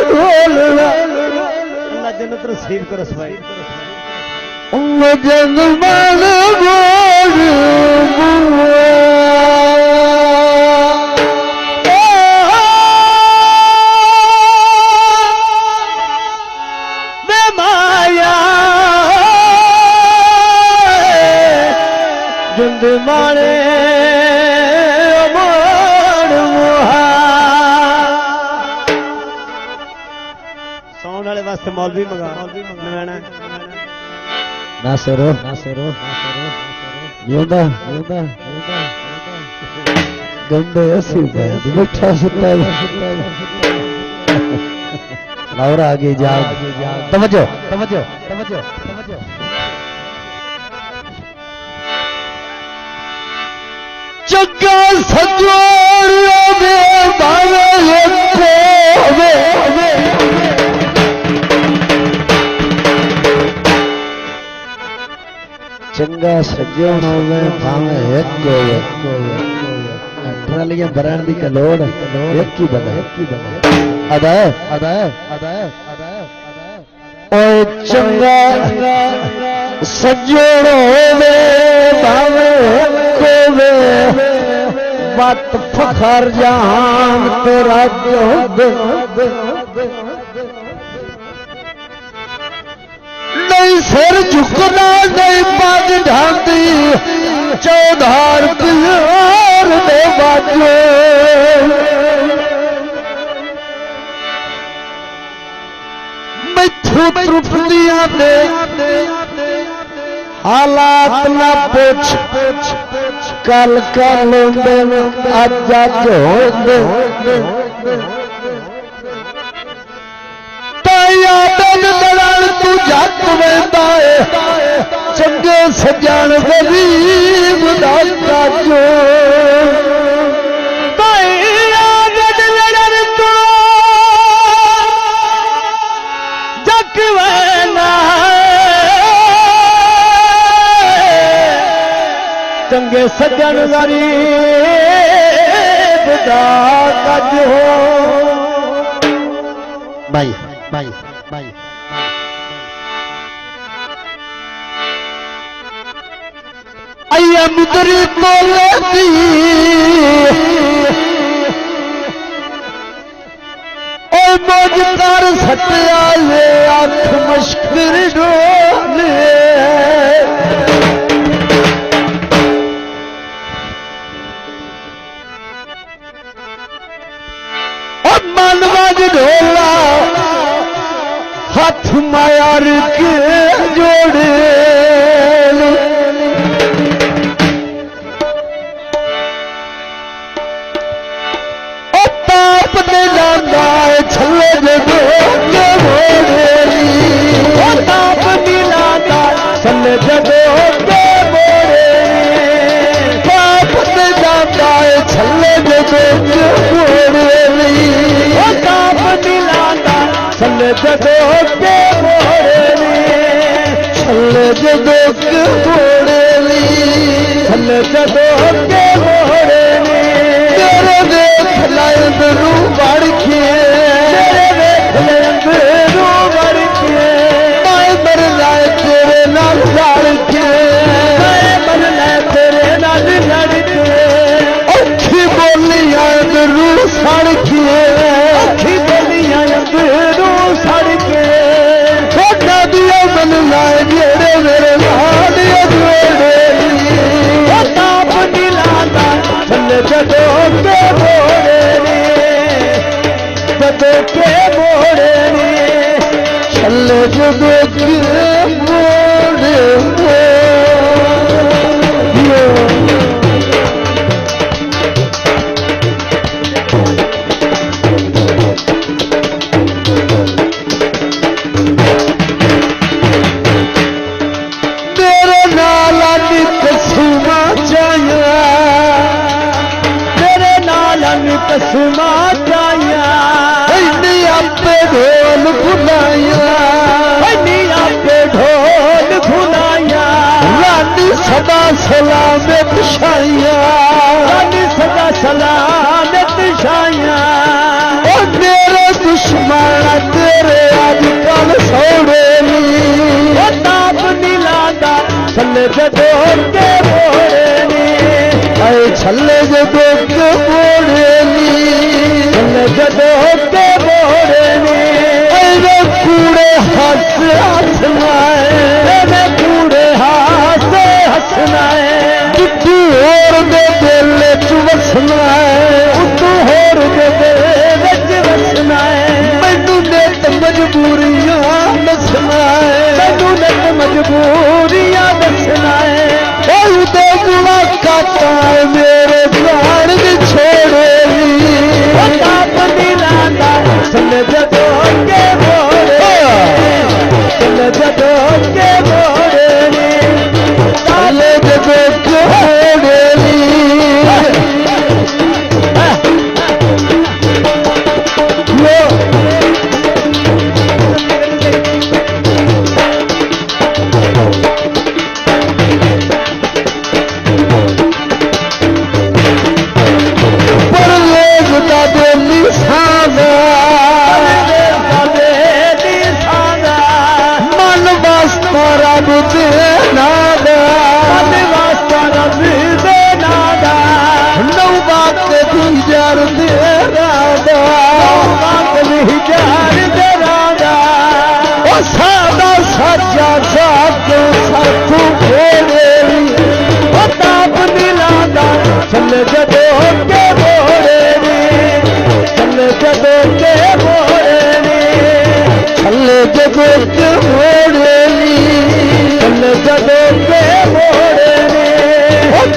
अल्लाह जन्नत नसीब करो भाई जन्मन माया जुंद माने साउंड वाले वास्ते मौलवी मंगा नवैना नासरो योदा गंदे ऐसी बैठा सुता लाउरा आगे जा तवज्जो चक्का सजोड़ियों में बावे चंगा सजोड़ों में भावे एक ट्रालियां भरण दी कलोड़ एक ही बना अदा ओए चंगा सजोड़ों में भावे मत फखर जहान तेरा नहीं सिर झुकना नहीं पग ढांदी चौधार प्यार दे बाजो मैथू त्रुपदियां दे हालात ना पूछ कल कल अज अज दलाल तू जट वेंदा है चंगे सजण गरीब दा काजो चंगे सज्जन गरीब दा कज हो भाई आइया मुदरी तो लेती ओ मौज कर सटिया ले अख मश्किल डोले ढोला हाथ मायार के जोड़े ताप ने जाना है छले जगो के बोरेली ताप नीलाता छले जगो के बोरेली ताप ने जाना है छले जगो के बोरेली छल जदो के मोड़ेली छल जदो के मोड़ेली छल जदो के मोड़ेली तेरे देख लायन रू बढ़ के तेरे देख लायन रू बढ़ के मैं मर लाए तेरे नाल लड़ के मैं मर लाए तेरे नाल लड़ के अच्छी बोली आयन रू सड़ के अच्छी बोली आयन सड़ के छोटा दिया मन लाए जेड़े मेरे लाडिया जोड़े ताप नीलाता छल जदो के मोड़े जदो के मोड़े छल जदो के मोड़े कसमा जाया आपे ढोल भुलाया आपे ढोल भुलाया रानी सदा सलामत छाया रानी सदा सलामत छाया और मेरे दुश्मन छल्ले जदों के मोड़े नी आए छल्ले जदों के मोड़े नी छल्ले जदों के मोड़े नी आए कूड़े हंस हंसनाए मैं कूड़े हाथ हंसनाए तू होर दे दिल च वसनाए तू होर दे दिल च वसनाए मैनू नित मजबूरियां दसनाए मैनू नित मजबूरियां दसनाए दे मुलाकातां मेरे प्राण दी छोड़े चले जदों के मोड़े चले जदों के मोड़े चले जदों के मोड़े सादा सच्चा साधु साधु भेड़े ताप दिलादा चले जदों के मोड़े चले जदों के मोड़े चले जदों के मोड़े चले जदों के मोड़े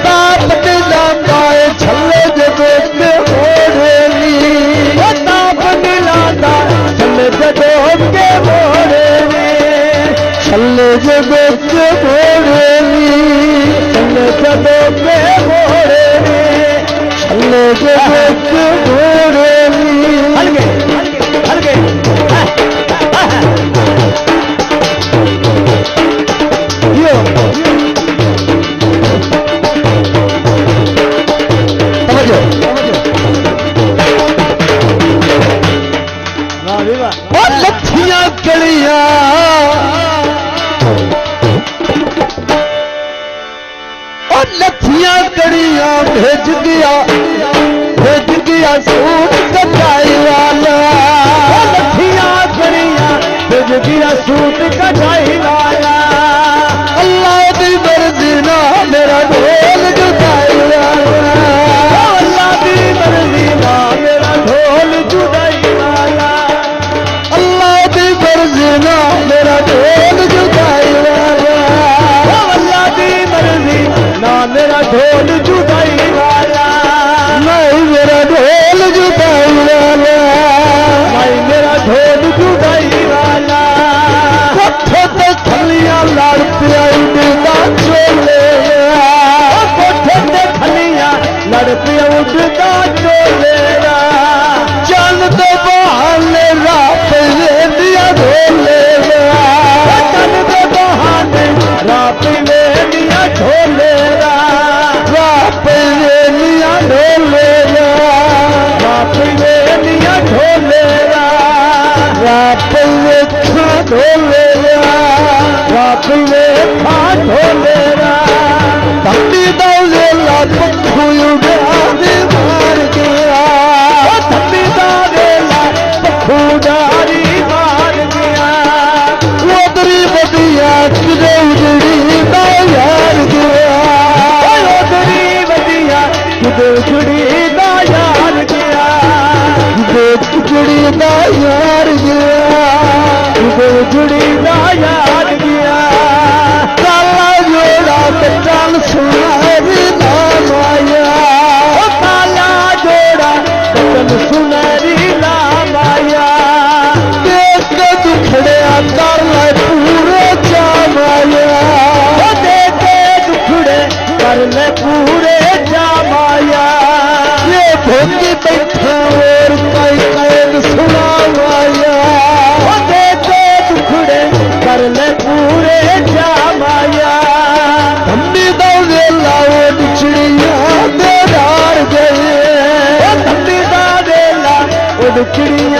ताप दिलादा चले जदों के मोड़े ताप दिलादा चले जदों के मोड़े चले जदों के मोड़े चले जदों के मोड़े चले जदों के मोड़े हल्के हल्के यो समझो और लठियां कलियां लठियां कड़ियां भेज गया सूट कटाई वाला लठियां कड़ियां भेज गया सूट कटाई वाला अल्लाह दी मर्जी ना मेरा ढोल जुदाई वाला अल्लाह दी मर्जी ना मेरा ढोल जुदाई वाला अल्लाह दी मर्जी ना मेरा ढोल जुदाई वाला अल्लाह दी मर्जी ना मेरा ढोल जुदाई वाला नहीं मेरा ढोल जुदाई वाला नहीं मेरा ढोल जुदाई वाला कोठे ते खलियां लड़ पिया उड़दा चोले कोठे ते खलियां लड़ पिया उड़दा चोले चल दे बहाने रात दिया ढोले चल दे बहाने रात दिया ढोले जुड़ी दा यार गया जुड़ी दा यार गया काला जोड़ा ते काल सुनहरी नाम आया काला जोड़ा ते काल सुनहरी नाम आया देख के दुखड़िया कर ले पूरे जाम आया देख के दुखड़े कर ले पूरे जाम आया ये भोगी बैठा और कैद सुना माया देखे दुखड़े कर ले पूरे जाम आया धम्मी दौड़े लाओ चिड़िया दे डार गए धम्मी दौड़े लाओ चिड़िया